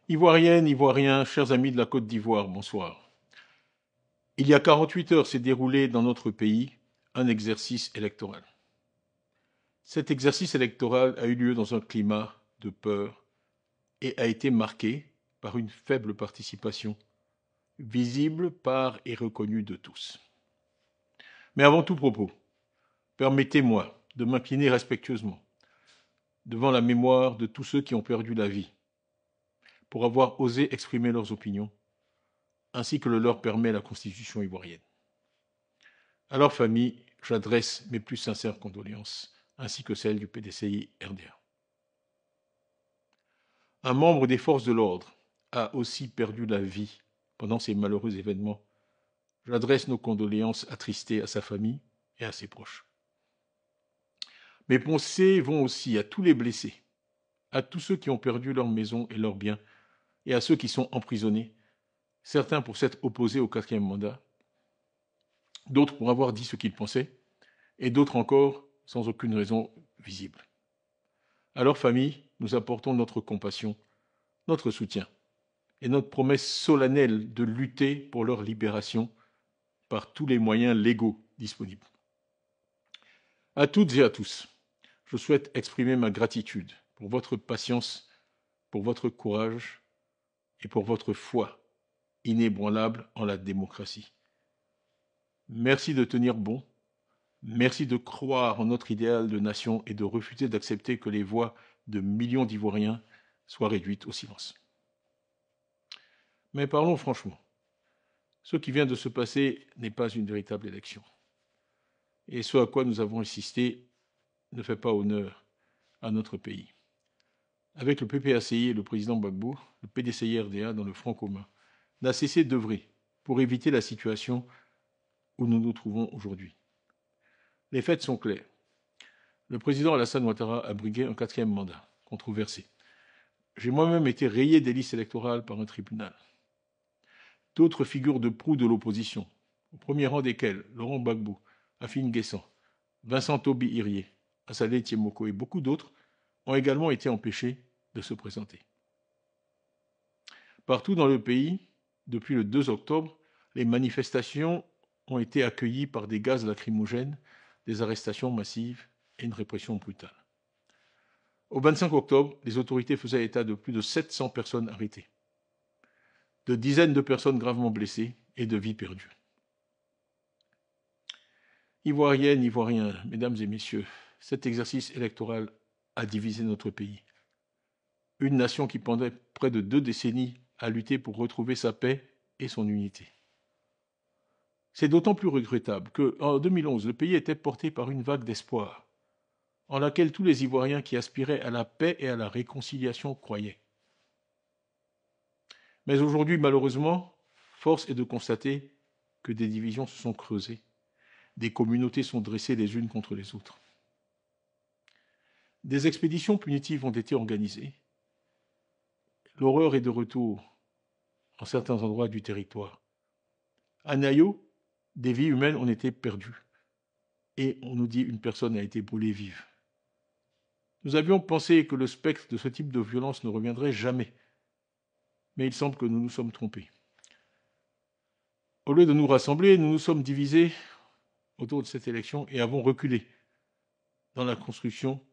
Ivoiriennes, Ivoiriens, chers amis de la Côte d'Ivoire, bonsoir. Il y a 48 heures s'est déroulé dans notre pays un exercice électoral. Cet exercice électoral a eu lieu dans un climat de peur et a été marqué par une faible participation, visible par et reconnue de tous. Mais avant tout propos, permettez-moi de m'incliner respectueusement devant la mémoire de tous ceux qui ont perdu la vie pour avoir osé exprimer leurs opinions, ainsi que le leur permet la Constitution ivoirienne. À leur famille, j'adresse mes plus sincères condoléances, ainsi que celles du PDCI-RDA. Un membre des forces de l'ordre a aussi perdu la vie pendant ces malheureux événements. J'adresse nos condoléances attristées à sa famille et à ses proches. Mes pensées vont aussi à tous les blessés, à tous ceux qui ont perdu leur maison et leurs biens, et à ceux qui sont emprisonnés, certains pour s'être opposés au 4e mandat, d'autres pour avoir dit ce qu'ils pensaient, et d'autres encore sans aucune raison visible. À leur famille, nous apportons notre compassion, notre soutien et notre promesse solennelle de lutter pour leur libération par tous les moyens légaux disponibles. À toutes et à tous, je souhaite exprimer ma gratitude pour votre patience, pour votre courage et pour votre foi inébranlable en la démocratie. Merci de tenir bon. Merci de croire en notre idéal de nation et de refuser d'accepter que les voix de millions d'Ivoiriens soient réduites au silence. Mais parlons franchement. Ce qui vient de se passer n'est pas une véritable élection. Et ce à quoi nous avons insisté ne fait pas honneur à notre pays. Avec le PPACI et le président Gbagbo, le PDCI-RDA dans le Front commun n'a cessé d'œuvrer pour éviter la situation où nous nous trouvons aujourd'hui. Les faits sont clairs. Le président Alassane Ouattara a brigué un 4e mandat, controversé. J'ai moi-même été rayé des listes électorales par un tribunal. D'autres figures de proue de l'opposition, au premier rang desquelles Laurent Gbagbo, Afine Guessan, Vincent Toby Irié, Assalé Tiemoko et beaucoup d'autres, ont également été empêchés de se présenter. Partout dans le pays, depuis le 2 octobre, les manifestations ont été accueillies par des gaz lacrymogènes, des arrestations massives et une répression brutale. Au 25 octobre, les autorités faisaient état de plus de 700 personnes arrêtées, de dizaines de personnes gravement blessées et de vies perdues. Ivoiriennes, Ivoiriens, mesdames et messieurs, cet exercice électoral a divisé notre pays. Une nation qui pendant près de 2 décennies a lutté pour retrouver sa paix et son unité. C'est d'autant plus regrettable qu'en 2011, le pays était porté par une vague d'espoir, en laquelle tous les Ivoiriens qui aspiraient à la paix et à la réconciliation croyaient. Mais aujourd'hui, malheureusement, force est de constater que des divisions se sont creusées, des communautés sont dressées les unes contre les autres. Des expéditions punitives ont été organisées. L'horreur est de retour en certains endroits du territoire. À Nayo, des vies humaines ont été perdues. Et on nous dit une personne a été brûlée vive. Nous avions pensé que le spectre de ce type de violence ne reviendrait jamais. Mais il semble que nous nous sommes trompés. Au lieu de nous rassembler, nous nous sommes divisés autour de cette élection et avons reculé dans la construction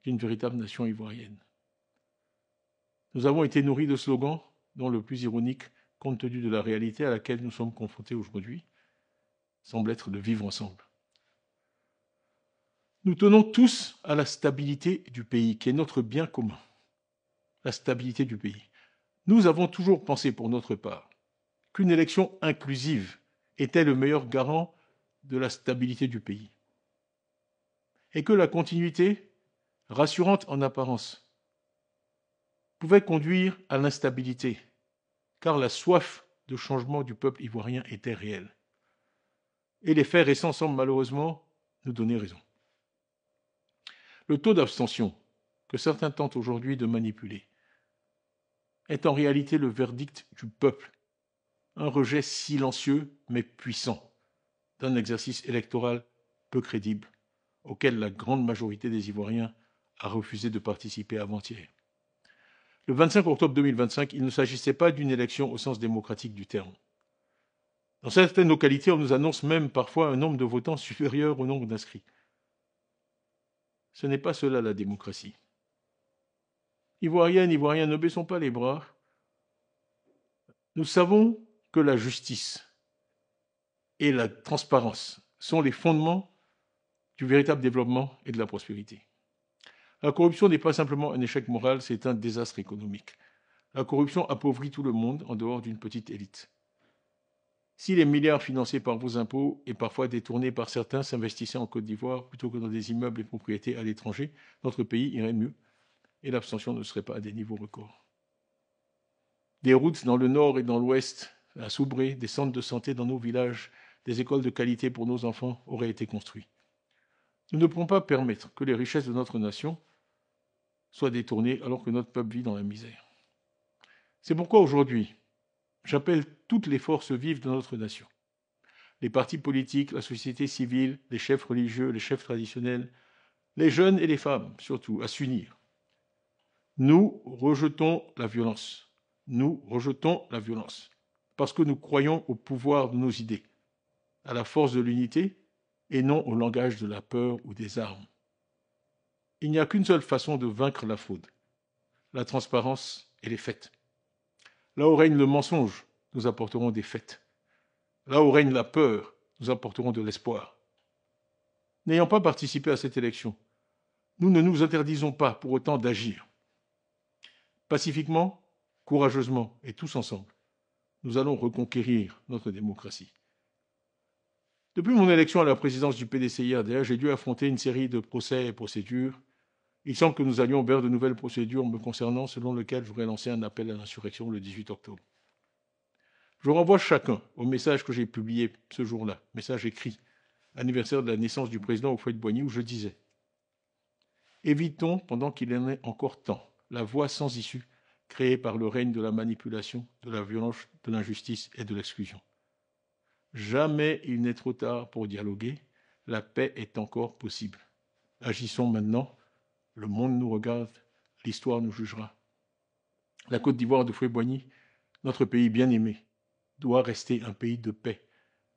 d'une véritable nation ivoirienne. Nous avons été nourris de slogans dont le plus ironique, compte tenu de la réalité à laquelle nous sommes confrontés aujourd'hui, semble être de vivre ensemble. Nous tenons tous à la stabilité du pays, qui est notre bien commun. La stabilité du pays. Nous avons toujours pensé pour notre part qu'une élection inclusive était le meilleur garant de la stabilité du pays. Et que la continuité, rassurante en apparence, pouvait conduire à l'instabilité, car la soif de changement du peuple ivoirien était réelle. Et les faits récents semblent malheureusement nous donner raison. Le taux d'abstention que certains tentent aujourd'hui de manipuler est en réalité le verdict du peuple, un rejet silencieux mais puissant d'un exercice électoral peu crédible auquel la grande majorité des Ivoiriens a refusé de participer avant-hier. Le 25 octobre 2025, il ne s'agissait pas d'une élection au sens démocratique du terme. Dans certaines localités, on nous annonce même parfois un nombre de votants supérieur au nombre d'inscrits. Ce n'est pas cela la démocratie. Ivoiriennes, Ivoiriens, ne baissons pas les bras. Nous savons que la justice et la transparence sont les fondements du véritable développement et de la prospérité. La corruption n'est pas simplement un échec moral, c'est un désastre économique. La corruption appauvrit tout le monde en dehors d'une petite élite. Si les milliards financés par vos impôts et parfois détournés par certains s'investissaient en Côte d'Ivoire plutôt que dans des immeubles et propriétés à l'étranger, notre pays irait mieux et l'abstention ne serait pas à des niveaux records. Des routes dans le nord et dans l'ouest, à Soubré, des centres de santé dans nos villages, des écoles de qualité pour nos enfants auraient été construits. Nous ne pouvons pas permettre que les richesses de notre nation soient détournées alors que notre peuple vit dans la misère. C'est pourquoi aujourd'hui, j'appelle toutes les forces vives de notre nation, les partis politiques, la société civile, les chefs religieux, les chefs traditionnels, les jeunes et les femmes surtout, à s'unir. Nous rejetons la violence. Nous rejetons la violence parce que nous croyons au pouvoir de nos idées, à la force de l'unité et non au langage de la peur ou des armes. Il n'y a qu'une seule façon de vaincre la fraude, la transparence et les faits. Là où règne le mensonge, nous apporterons des faits. Là où règne la peur, nous apporterons de l'espoir. N'ayant pas participé à cette élection, nous ne nous interdisons pas pour autant d'agir. Pacifiquement, courageusement et tous ensemble, nous allons reconquérir notre démocratie. Depuis mon élection à la présidence du PDCI-RDA, j'ai dû affronter une série de procès et procédures. Il semble que nous allions vers de nouvelles procédures me concernant, selon lesquelles j'aurais lancé un appel à l'insurrection le 18 octobre. Je renvoie chacun au message que j'ai publié ce jour-là, message écrit, anniversaire de la naissance du président Houphouët-Boigny, où je disais « Évitons, pendant qu'il en est encore temps, la voie sans issue créée par le règne de la manipulation, de la violence, de l'injustice et de l'exclusion. Jamais il n'est trop tard pour dialoguer, la paix est encore possible. Agissons maintenant, le monde nous regarde, l'histoire nous jugera. La Côte d'Ivoire de Houphouët-Boigny, notre pays bien-aimé, doit rester un pays de paix,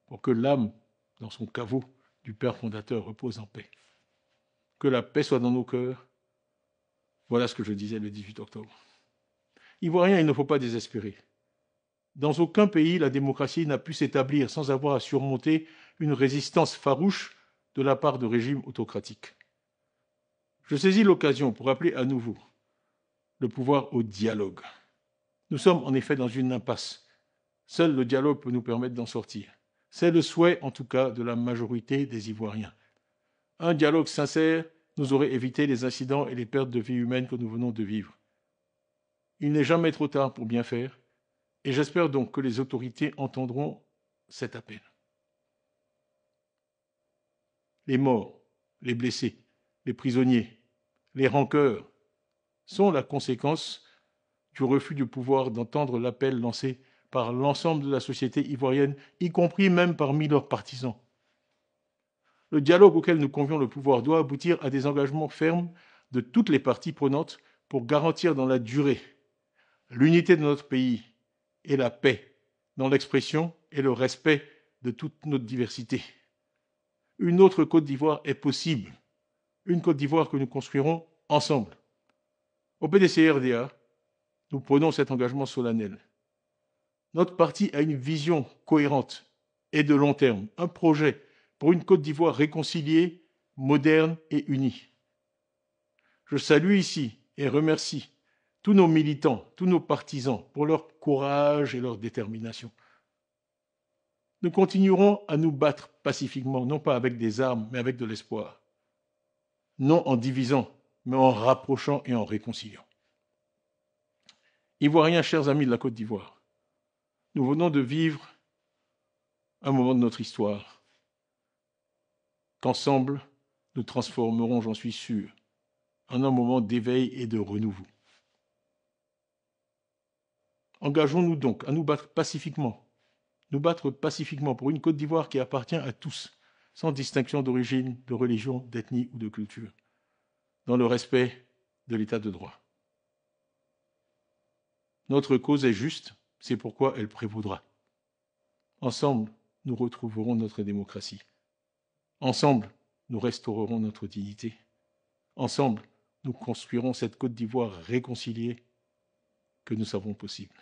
pour que l'âme, dans son caveau, du Père fondateur repose en paix. Que la paix soit dans nos cœurs. Voilà ce que je disais le 18 octobre. Ivoiriens, il ne faut pas désespérer. Dans aucun pays, la démocratie n'a pu s'établir sans avoir à surmonter une résistance farouche de la part de régimes autocratiques. Je saisis l'occasion pour appeler à nouveau le pouvoir au dialogue. Nous sommes en effet dans une impasse. Seul le dialogue peut nous permettre d'en sortir. C'est le souhait, en tout cas, de la majorité des Ivoiriens. Un dialogue sincère nous aurait évité les incidents et les pertes de vies humaines que nous venons de vivre. Il n'est jamais trop tard pour bien faire, et j'espère donc que les autorités entendront cet appel. Les morts, les blessés, les prisonniers, les rancœurs sont la conséquence du refus du pouvoir d'entendre l'appel lancé par l'ensemble de la société ivoirienne, y compris même parmi leurs partisans. Le dialogue auquel nous convions le pouvoir doit aboutir à des engagements fermes de toutes les parties prenantes pour garantir dans la durée l'unité de notre pays et la paix dans l'expression et le respect de toute notre diversité. Une autre Côte d'Ivoire est possible, une Côte d'Ivoire que nous construirons ensemble. Au PDCI-RDA, nous prenons cet engagement solennel. Notre parti a une vision cohérente et de long terme, un projet pour une Côte d'Ivoire réconciliée, moderne et unie. Je salue ici et remercie tous nos militants, tous nos partisans pour leur courage et leur détermination. Nous continuerons à nous battre pacifiquement, non pas avec des armes, mais avec de l'espoir. Non en divisant, mais en rapprochant et en réconciliant. Ivoiriens, chers amis de la Côte d'Ivoire, nous venons de vivre un moment de notre histoire qu'ensemble, nous transformerons, j'en suis sûr, en un moment d'éveil et de renouveau. Engageons-nous donc à nous battre pacifiquement pour une Côte d'Ivoire qui appartient à tous, sans distinction d'origine, de religion, d'ethnie ou de culture, dans le respect de l'état de droit. Notre cause est juste, c'est pourquoi elle prévaudra. Ensemble, nous retrouverons notre démocratie. Ensemble, nous restaurerons notre dignité. Ensemble, nous construirons cette Côte d'Ivoire réconciliée que nous savons possible.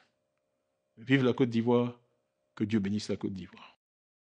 Vive la Côte d'Ivoire, que Dieu bénisse la Côte d'Ivoire.